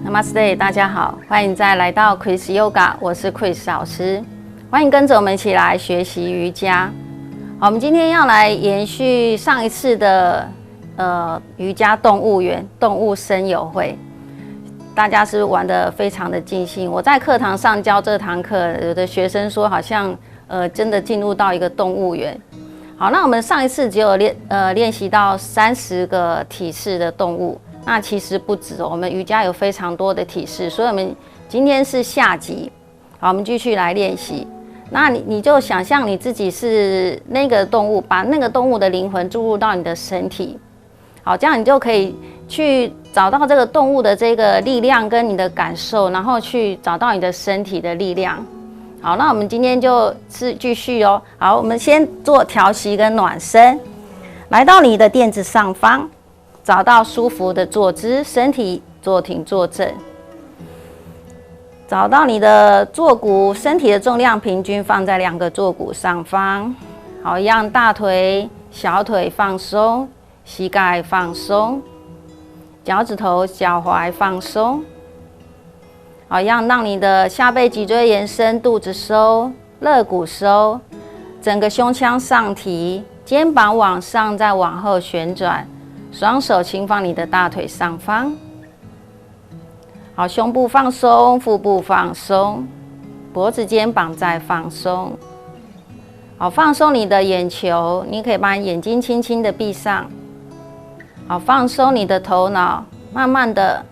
Namaste， 大家好，欢迎再来到 Chris Yoga， 我是 Chris 老师，欢迎跟着我们一起来学习瑜伽。好，我们今天要来延续上一次的瑜伽动物园动物声友会，大家是不是玩得非常的尽兴？我在课堂上教这堂课，有的学生说好像真的进入到一个动物园。好，那我们上一次只有练习到30个体式的动物。那其实不止哦，我们瑜伽有非常多的体式，所以我们今天是下集。好，我们继续来练习。那你就想象你自己是那个动物，把那个动物的灵魂注入到你的身体。好，这样你就可以去找到这个动物的这个力量跟你的感受，然后去找到你的身体的力量。好，那我们今天就是继续哦。好，我们先做调息跟暖身，来到你的垫子上方。找到舒服的坐姿，身体坐挺坐正。找到你的坐骨，身体的重量平均放在2个坐骨上方。好，一样大腿、小腿放松，膝盖放松，脚趾头、脚踝放松。好，一样让你的下背脊椎延伸，肚子收，肋骨收，整个胸腔上提，肩膀往上再往后旋转。双手轻放你的大腿上方，好，胸部放松，腹部放松，脖子、肩膀再放松。好，放松你的眼球，你可以把眼睛轻轻的闭上。好，放松你的头脑，慢慢的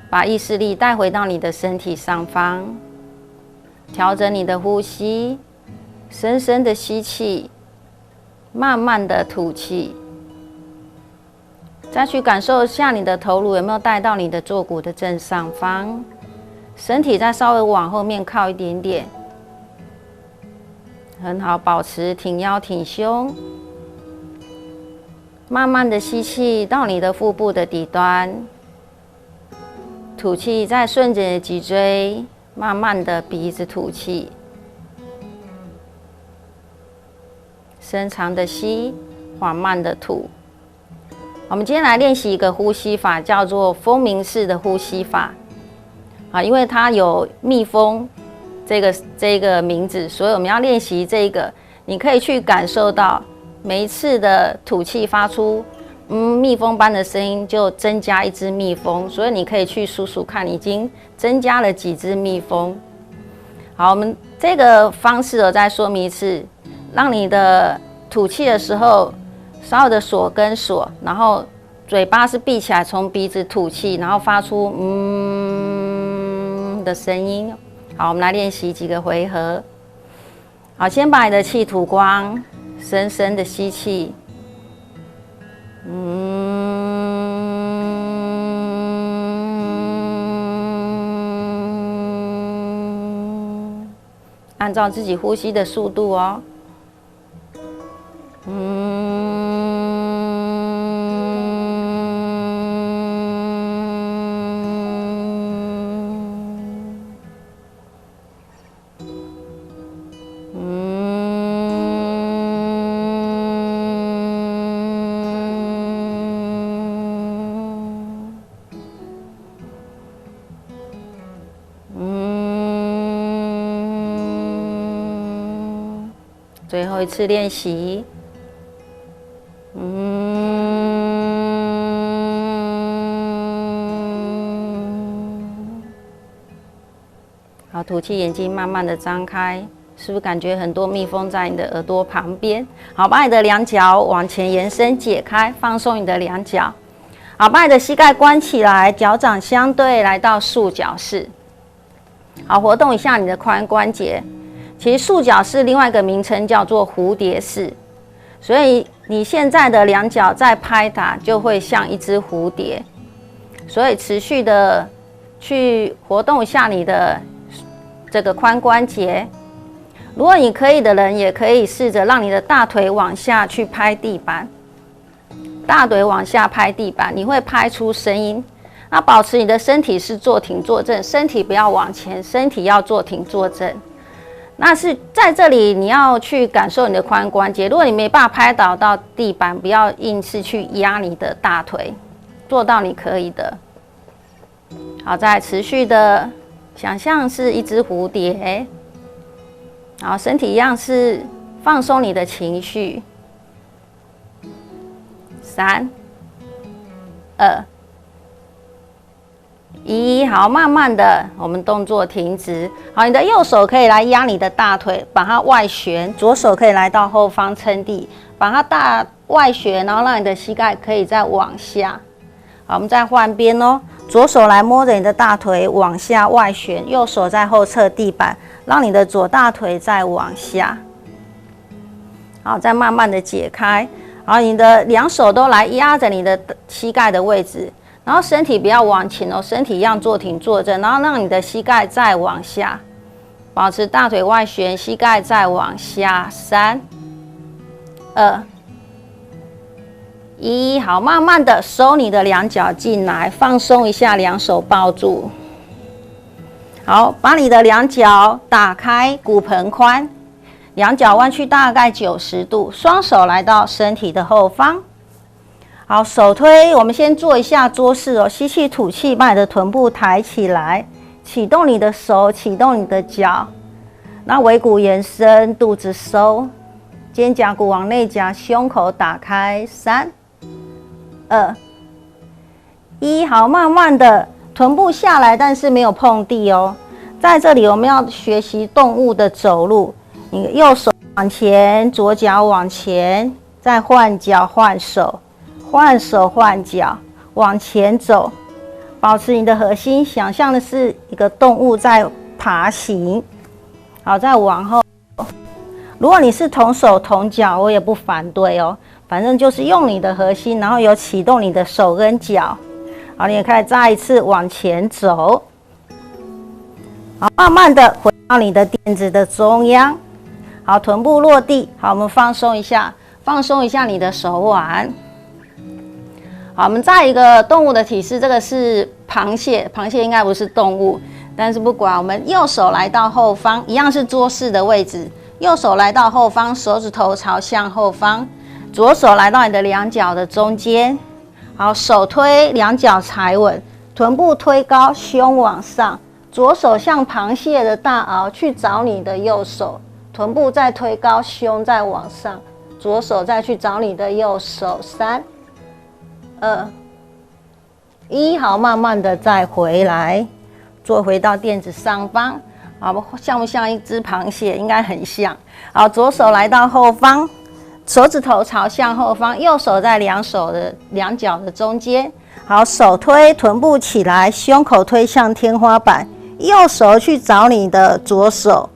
把意识力带回到你的身体上方，调整你的呼吸，深深的吸气，慢慢的吐气。再去感受一下你的头颅有没有带到你的坐骨的正上方，身体再稍微往后面靠一点点，很好，保持挺腰挺胸，慢慢的吸气到你的腹部的底端，吐气再顺着你的脊椎，慢慢的鼻子吐气，深长的吸，缓慢的吐。我们今天来练习一个呼吸法，叫做蜂鸣式的呼吸法。啊，因为它有蜜蜂这个名字，所以我们要练习这个。你可以去感受到每一次的吐气发出蜜蜂般的声音，就增加1只蜜蜂。所以你可以去数数看，你已经增加了几只蜜蜂。好，我们这个方式我再说明一次，让你的吐气的时候。稍微的锁跟锁，然后嘴巴是闭起来，从鼻子吐气，然后发出的声音。好，我们来练习几个回合。好，先把你的气吐光，深深的吸气，按照自己呼吸的速度哦。最后一次练习，好，吐气，眼睛慢慢的张开，是不是感觉很多蜜蜂在你的耳朵旁边？好，把你的两脚往前延伸，解开，放松你的两脚。好，把你的膝盖关起来，脚掌相对，来到束脚式。好，活动一下你的髋关节。其实束脚式另外一个名称叫做蝴蝶式，所以你现在的两脚在拍打就会像一只蝴蝶，所以持续的去活动一下你的这个髋关节。如果你可以的人，也可以试着让你的大腿往下去拍地板，大腿往下拍地板，你会拍出声音。那保持你的身体是坐挺坐正，身体不要往前，身体要坐挺坐正。那是在这里，你要去感受你的髋关节。如果你没办法拍倒到地板，不要硬是去压你的大腿，做到你可以的。好，再持续的想象是一只蝴蝶，然后身体一样是放松你的情绪。3、2、1，好，慢慢的，我们动作停止。好，你的右手可以来压你的大腿，把它外旋；左手可以来到后方撑地，把它大外旋，然后让你的膝盖可以再往下。好，我们再换边哦。左手来摸着你的大腿往下外旋，右手在后侧地板，让你的左大腿再往下。好，再慢慢的解开。好，你的两手都来压着你的膝盖的位置，然后身体不要往前哦，身体一样坐挺坐正，然后让你的膝盖再往下，保持大腿外旋，膝盖再往下。3、2、1，好，慢慢的收你的两脚进来，放松一下，两手抱住。好，把你的两脚打开，骨盆宽，两脚弯曲大概90度，双手来到身体的后方。好，手推，我们先做一下桌式哦，吸气吐气，把你的臀部抬起来，启动你的手，启动你的脚，那尾骨延伸，肚子收，肩胛骨往内夹，胸口打开。3、2、1，好，慢慢的臀部下来，但是没有碰地哦。在这里我们要学习动物的走路，你右手往前，左脚往前，再换脚换手，换手换脚，往前走，保持你的核心，想象的是一个动物在爬行。好，再往后。如果你是同手同脚，我也不反对哦，反正就是用你的核心，然后有启动你的手跟脚。好，你也可以再一次往前走。好，慢慢的回到你的垫子的中央。好，臀部落地。好，我们放松一下，放松一下你的手腕。好，我们再一个动物的体式，这个是螃蟹，螃蟹应该不是动物，但是不管，我们右手来到后方，一样是桌式的位置，右手来到后方，手指头朝向后方，左手来到你的两脚的中间。好，手推，两脚踩稳，臀部推高，胸往上，左手像螃蟹的大螯去找你的右手，臀部再推高，胸再往上，左手再去找你的右手。3、2、1，好，慢慢的再回来，坐回到垫子上方。好，像不像一只螃蟹？应该很像。好，左手来到后方，手指头朝向后方，右手在两脚的中间。好，手推，臀部起来，胸口推向天花板，右手去找你的左手。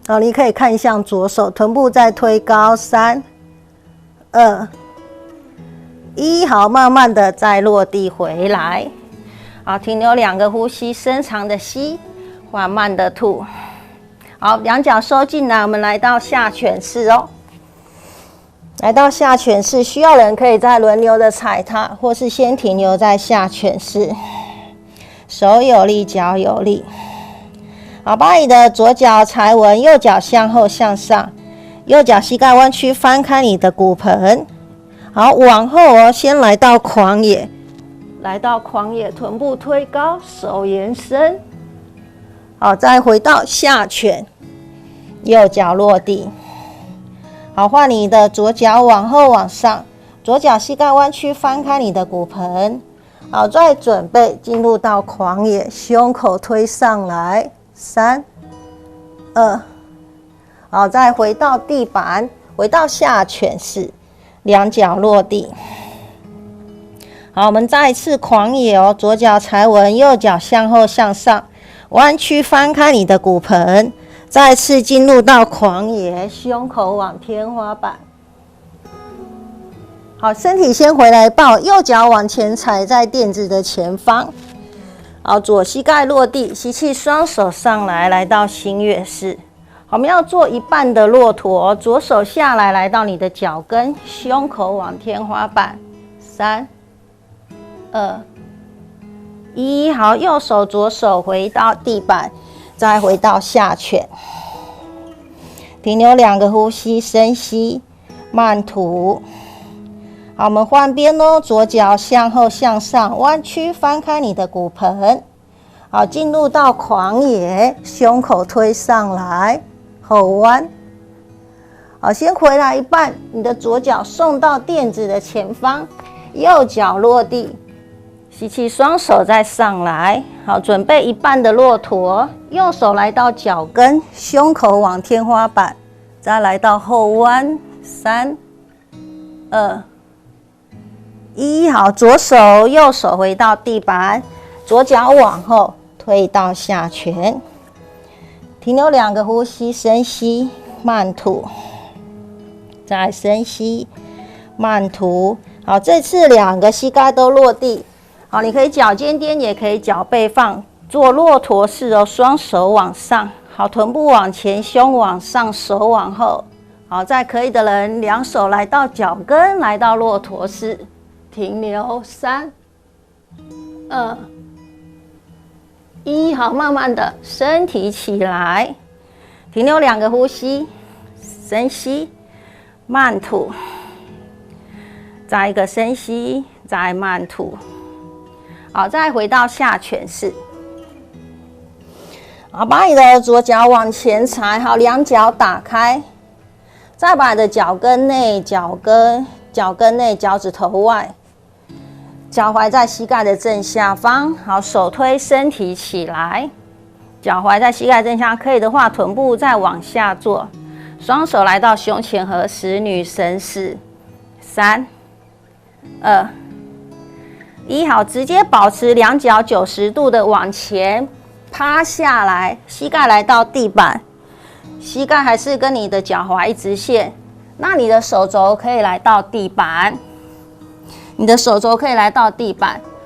好，你可以看向左手，臀部再推高。3、2、1，好，慢慢的再落地回来。好，停留2个呼吸，深长的吸，缓慢的吐。好，两脚收进来，我们来到下犬式哦。来到下犬式，需要的人可以再轮流的踩踏，或是先停留在下犬式。手有力，脚有力。好，把你的左脚踩稳，右脚向后向上，右脚膝盖弯曲，翻开你的骨盆。好，往后哦，先来到狂野，来到狂野，臀部推高，手延伸。好，再回到下犬，右脚落地。好，换你的左脚往后往上，左脚膝盖弯曲，翻开你的骨盆。好，再准备进入到狂野，胸口推上来。3、2，好，再回到地板，回到下犬式，两脚落地。好，我们再一次狂野哦，左脚踩稳，右脚向后向上，弯曲翻开你的骨盆。再次进入到狂野，胸口往天花板。好，身体先回来抱，右脚往前踩在垫子的前方。好，左膝盖落地，吸气，双手上来，来到新月式。我们要做一半的骆驼，左手下来，来到你的脚跟，胸口往天花板。3、2、1，好，右手左手回到地板，再回到下犬。停留2个呼吸，深吸，慢吐。好，我们换边哦，左脚向后向上，弯曲翻开你的骨盆。好，进入到狂野，胸口推上来，后弯。好，先回来一半，你的左脚送到垫子的前方，右脚落地，吸气，双手再上来。好，准备一半的骆驼，右手来到脚跟，胸口往天花板，再来到后弯，3、2、1。好，左手右手回到地板，左脚往后推到下拳，停留2个呼吸，深吸，慢吐。再深吸，慢吐。好，这次2个膝盖都落地。好，你可以脚尖颠，也可以脚背放，做骆驼式哦，双手往上。好，臀部往前，胸往上，手往后。好，再可以的人，2手来到脚跟，来到骆驼式，停留3、2、1。好，慢慢的身体起来，停留2个呼吸，深吸。慢吐，再一个深吸，再慢吐。好，再回到下犬式。好，把你的左脚往前踩，好，2脚打开，再把你的脚跟内、脚跟内、脚趾头外，脚踝在膝盖的正下方。好，手推身体起来，脚踝在膝盖正下，可以的话，臀部再往下坐。双手来到胸前合十，女神式，3、2、1。好，直接保持2脚90度的往前趴下来，膝盖来到地板，膝盖还是跟你的脚踝一直线。那你的手肘可以来到地板，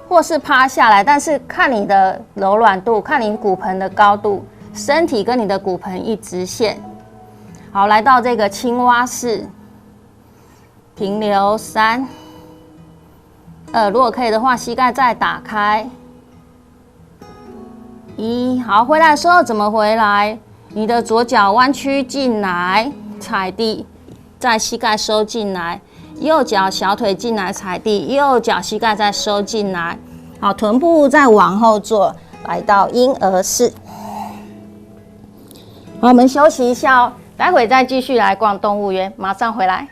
或是趴下来，但是看你的柔软度，看你骨盆的高度，身体跟你的骨盆一直线。好，来到这个青蛙式，停留3、2，如果可以的话，膝盖再打开。1，好，回来的时候怎么回来？你的左脚弯曲进来，踩地，再膝盖收进来，右脚小腿进来踩地，右脚膝盖再收进来。好，臀部再往后坐，来到婴儿式。好，我们休息一下哦。待会再继续来逛动物园，马上回来。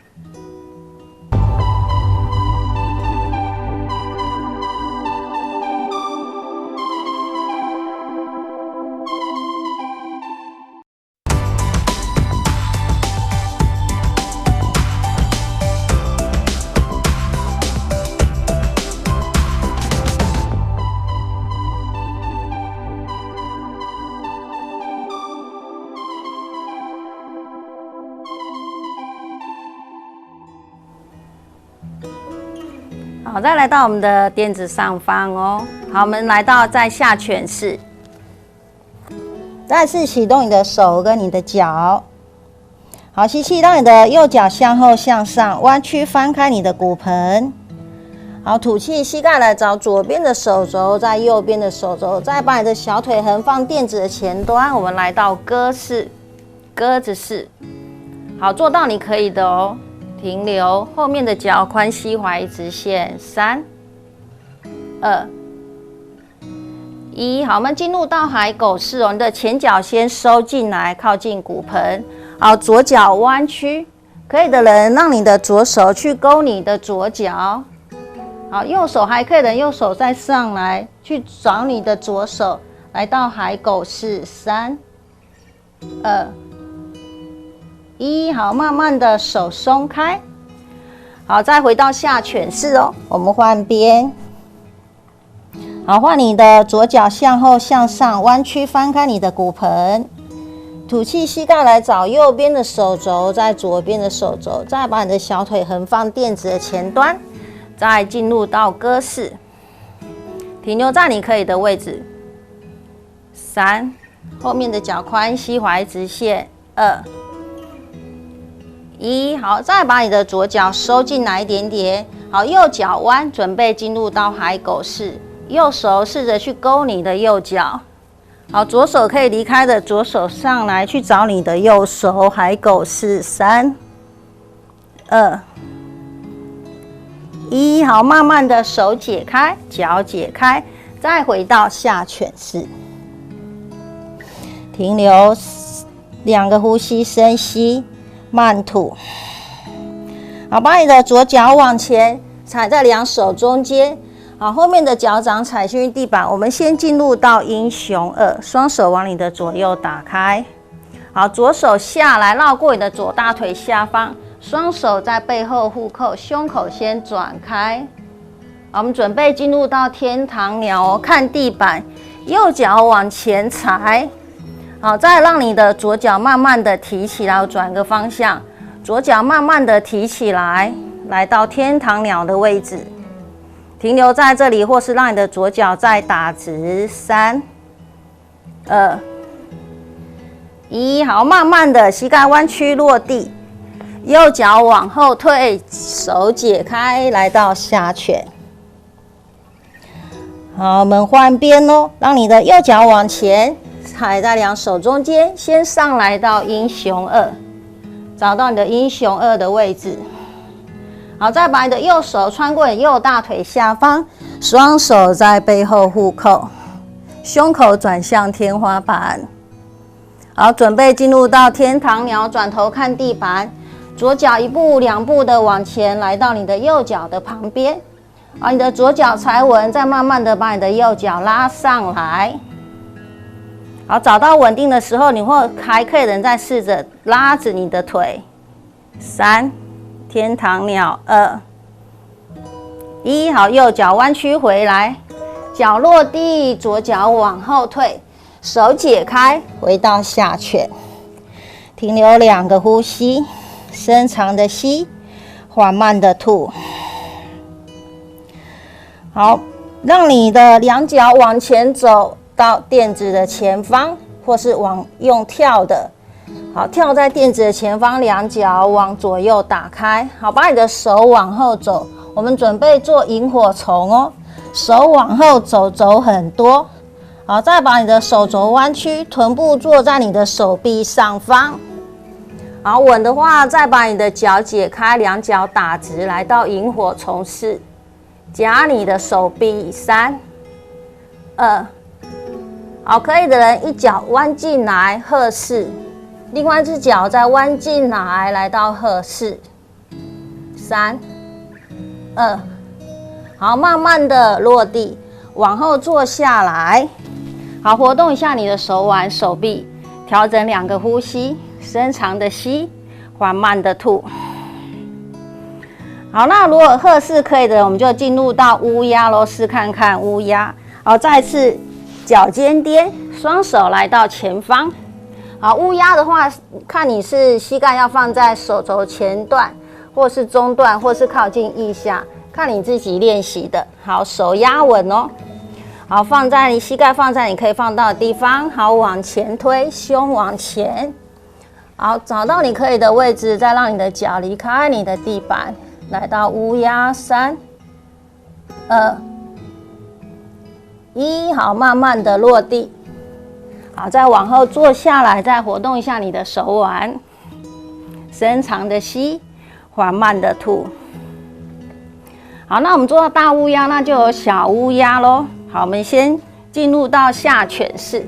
好，再来到我们的垫子上方哦。好，我们来到在下犬式，再次启动你的手跟你的脚。好，吸气，让你的右脚向后向上，弯曲翻开你的骨盆。好，吐气，膝盖来找左边的手肘，在右边的手肘，再把你的小腿横放垫子的前端。我们来到鸽子式。好，做到你可以的哦。停留，后面的脚髋膝踝一直线，3、2、1。好，我们进入到海狗式哦。你的前脚先收进来，靠近骨盆。好，左脚弯曲，可以的人让你的左手去勾你的左脚。好，右手还可以的人，右手再上来去找你的左手，来到海狗式，3、2、1。好，慢慢的手松开。好，再回到下犬式哦。我们换边。好，换你的左脚向后向上，弯曲翻开你的骨盆。吐气，膝盖来找右边的手肘，在左边的手肘，再把你的小腿横放垫子的前端，再进入到鸽式，停留在你可以的位置。3，后面的脚髋膝踝直线。2、1。好，再把你的左脚收进来一点点。好，右脚弯，准备进入到海狗式。右手试着去勾你的右脚。好，左手可以离开的，左手上来去找你的右手。海狗式，3、2、1。好，慢慢的手解开，脚解开，再回到下犬式。停留2个呼吸，深吸，慢吐。好，把你的左脚往前踩在2手中间，好，后面的脚掌踩进地板。我们先进入到英雄2，双手往你的左右打开。好，左手下来，绕过你的左大腿下方，双手在背后互扣，胸口先转开。好，我们准备进入到天堂鸟哦，看地板，右脚往前踩。好，再让你的左脚慢慢的提起来，转个方向，左脚慢慢的提起来，来到天堂鸟的位置，停留在这里，或是让你的左脚再打直。3、2、1，好，慢慢的膝盖弯曲落地，右脚往后退，手解开，来到下犬。好，我们换边哦，让你的右脚往前踩在2手中间，先上来到英雄2，找到你的英雄2的位置。好，再把你的右手穿过你右大腿下方，双手在背后互扣，胸口转向天花板。好，准备进入到天堂鸟，转头看地板，左脚1步2步的往前，来到你的右脚的旁边。好，你的左脚踩稳，再慢慢的把你的右脚拉上来。好，找到稳定的时候，你还可以再试着拉着你的腿。3、天堂鸟2、1，好，右脚弯曲回来，脚落地，左脚往后退，手解开，回到下犬。停留2个呼吸，深长的吸，缓慢的吐。好，让你的2脚往前走到垫子的前方，或是用跳的。好，跳在垫子的前方，2脚往左右打开。好，把你的手往后走，我们准备做萤火虫哦。手往后走很多。好，再把你的手肘弯曲，臀部坐在你的手臂上方。好，稳的话，再把你的脚解开，2脚打直，来到萤火虫式。夹你的手臂。3、2，好，可以的人一脚弯进来鹤式，另外一只脚再弯进来，来到鹤式。3、2，好，慢慢的落地，往后坐下来。好，活动一下你的手腕、手臂，调整2个呼吸，深长的吸，缓慢的吐。好，那如果鹤式可以的，我们就进入到乌鸦咯，试看看乌鸦。好，再次脚尖颠，双手来到前方。好，乌鸦的话，看你是膝盖要放在手肘前段，或是中段，或是靠近腋下，看你自己练习的。好，手压稳哦。好，膝盖放在你可以放到的地方。好，往前推，胸往前。好，找到你可以的位置，再让你的脚离开你的地板。来到乌鸦。3、2、1，好，慢慢的落地。好，再往后坐下来，再活动一下你的手腕，深长的吸，缓慢的吐。好，那我们做到大乌鸦，那就有小乌鸦咯。好，我们先进入到下犬式，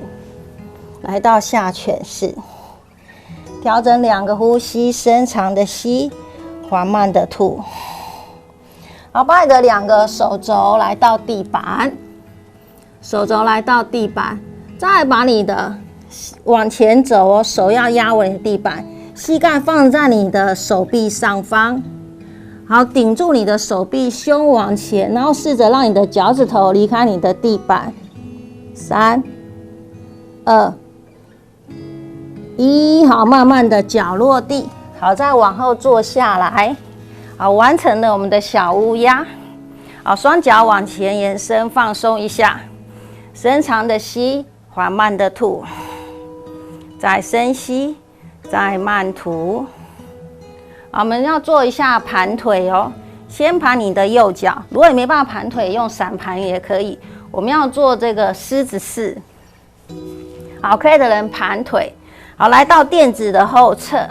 来到下犬式，调整2个呼吸，深长的吸，缓慢的吐。好，把你的2个手肘来到地板，手肘来到地板，再把你的往前走哦，手要压稳地板，膝盖放在你的手臂上方。好，顶住你的手臂，胸往前，然后试着让你的脚趾头离开你的地板。3、2、1，好，慢慢的脚落地。好，再往后坐下来。好，完成了我们的小乌鸦。好，双脚往前延伸，放松一下，深长的吸，缓慢的吐，再深吸，再慢吐。好，我们要做一下盘腿哦。先盘你的右脚，如果你没办法盘腿，用散盘也可以。我们要做这个狮子式。好，可以的人盘腿。好，来到垫子的后侧。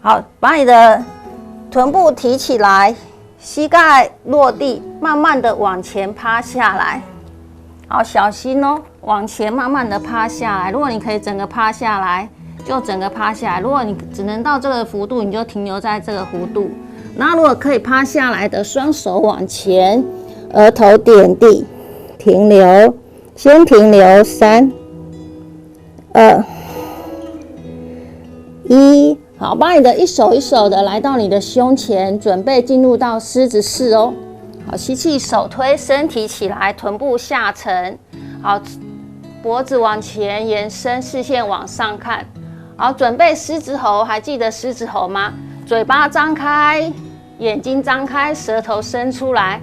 好，把你的臀部提起来，膝盖落地，慢慢的往前趴下来。好，小心哦。往前慢慢的趴下来。如果你可以整个趴下来，就整个趴下来；如果你只能到这个幅度，你就停留在这个幅度。那如果可以趴下来的，双手往前，额头点地，停留，先停留3、2、1。好，把你的一手一手的来到你的胸前，准备进入到狮子式哦。好，吸气，手推身体起来，臀部下沉。好，脖子往前延伸，视线往上看。好，准备狮子吼，还记得狮子吼吗？嘴巴张开，眼睛张开，舌头伸出来。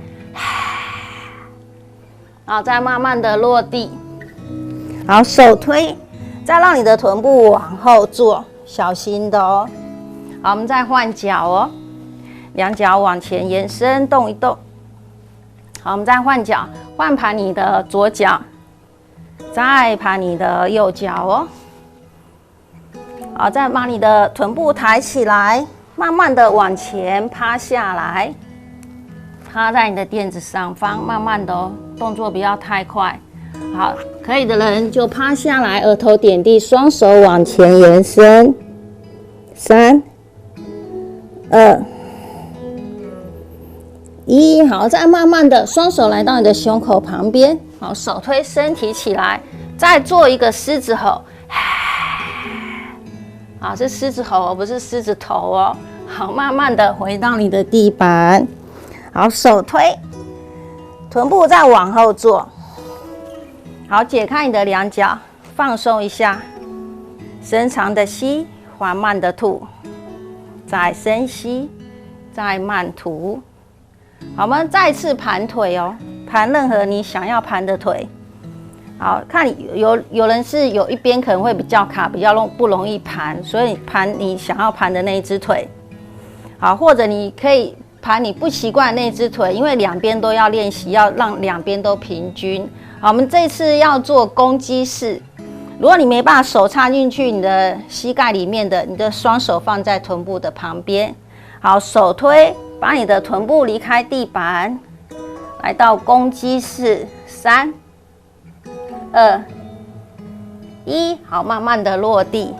好，再慢慢的落地。好，手推，再让你的臀部往后坐。小心的哦。好，我们再换脚哦，两脚往前延伸，动一动。好，我们再换脚，换盘你的左脚，再盘你的右脚哦。好，再把你的臀部抬起来，慢慢的往前趴下来，趴在你的垫子上方，慢慢的哦，动作不要太快。好，可以的人就趴下来，额头点地，双手往前延伸。3、2、1，好，再慢慢的双手来到你的胸口旁边，好，手推身体起来，再做一个狮子吼，好，是狮子吼，不是狮子头哦。好，慢慢的回到你的地板，好，手推，臀部再往后坐。好，解开你的两脚，放松一下，深长的吸，缓慢的吐，再深吸，再慢吐。好，我们再次盘腿哦，盘任何你想要盘的腿。好，看有人是有一边可能会比较卡，比较不容易盘，所以盘你想要盘的那一只腿。好，或者你可以盘你不习惯的那只腿，因为两边都要练习，要让两边都平均。好，我们这次要做公鸡式。如果你没办法手插进去你的膝盖里面的，你的双手放在臀部的旁边。好，手推，把你的臀部离开地板，来到公鸡式。3、2、1，好，慢慢的落地。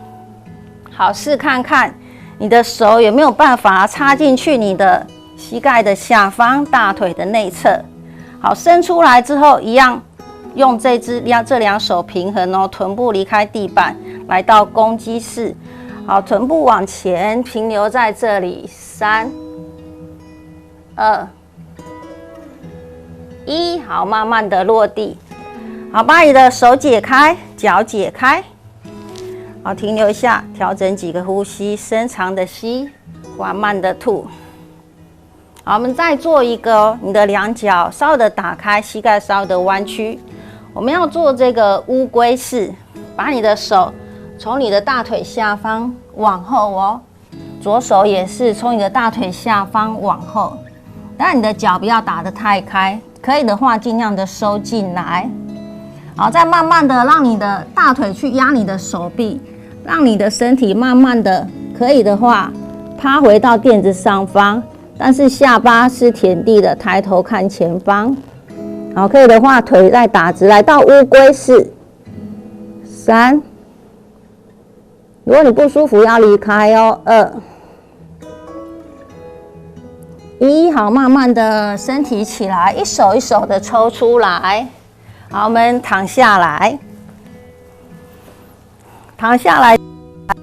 好，试看看你的手有没有办法插进去你的膝盖的下方，大腿的内侧。好，伸出来之后，一样用这两手平衡哦，臀部离开地板，来到公鸡式。好，臀部往前停留在这里。3、2、1，好，慢慢的落地。好，把你的手解开，脚解开。好，停留一下，调整几个呼吸，深长的吸，缓慢的吐。好，我们再做一个哦，你的两脚稍微的打开，膝盖稍微的弯曲。我们要做这个乌龟式，把你的手从你的大腿下方往后哦，左手也是从你的大腿下方往后，但你的脚不要打得太开，可以的话尽量的收进来。好，再慢慢的让你的大腿去压你的手臂，让你的身体慢慢的，可以的话趴回到垫子上方，但是下巴是舔地的，抬头看前方。好，可以的话腿再打直，来到乌龟式。3，如果你不舒服要离开哦。2、1，好，慢慢的身体起来，一手一手的抽出来。好，我们躺下来，躺下来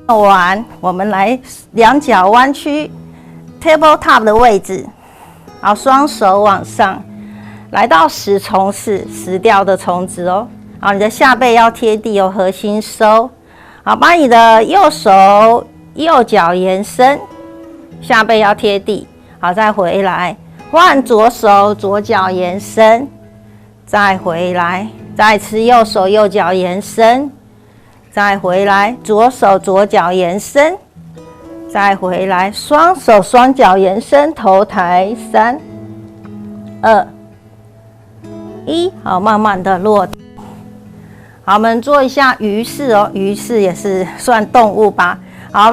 完，我们来两脚弯曲 ，table top 的位置。好，双手往上，来到10虫式，死掉的虫子哦。好，你的下背要贴地哦，核心收。好，把你的右手右脚延伸，下背要贴地。好，再回来，换左手左脚延伸。再回来，再次右手右脚延伸，再回来，左手左脚延伸，再回来，双手双脚延伸，头抬。3、2、1，好，慢慢的落地。好，我们做一下鱼式哦，鱼式也是算动物吧。好，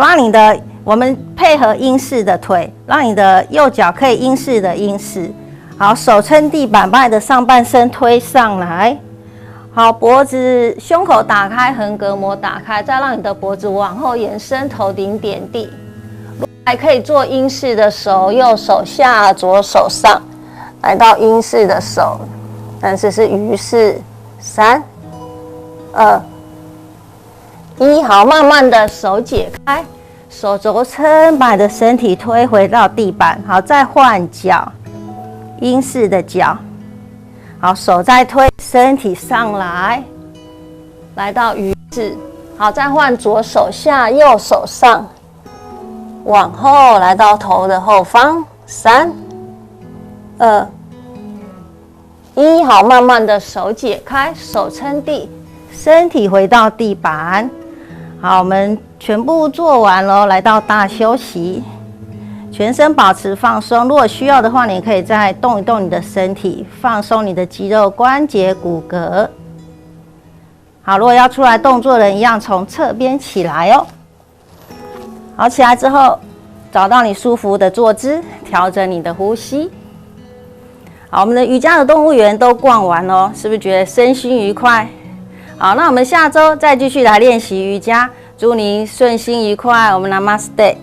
我们配合鹰式的腿，让你的右脚可以鹰式的鹰式。好，手撑地板，把你的上半身推上来。好，脖子、胸口打开，横膈膜打开，再让你的脖子往后延伸，头顶点地。还可以做鹰式的手，右手下，左手上，来到鹰式的手，但是是鱼式。3、2、1，好，慢慢的手解开，手肘撑，把你的身体推回到地板。好，再换脚，鹰式的脚。好，手再推，身体上来，来到鱼式。好，再换左手下，右手上，往后来到头的后方。3、2、1，好，慢慢的手解开，手撑地，身体回到地板。好，我们全部做完了，来到大休息。全身保持放松，如果需要的话，你可以再动一动你的身体，放松你的肌肉、关节、骨骼。好，如果要出来动作的人，一样从侧边起来哦。好，起来之后，找到你舒服的坐姿，调整你的呼吸。好，我们的瑜伽的动物园都逛完哦，是不是觉得身心愉快？好，那我们下周再继续来练习瑜伽，祝您顺心愉快。我们 Namaste。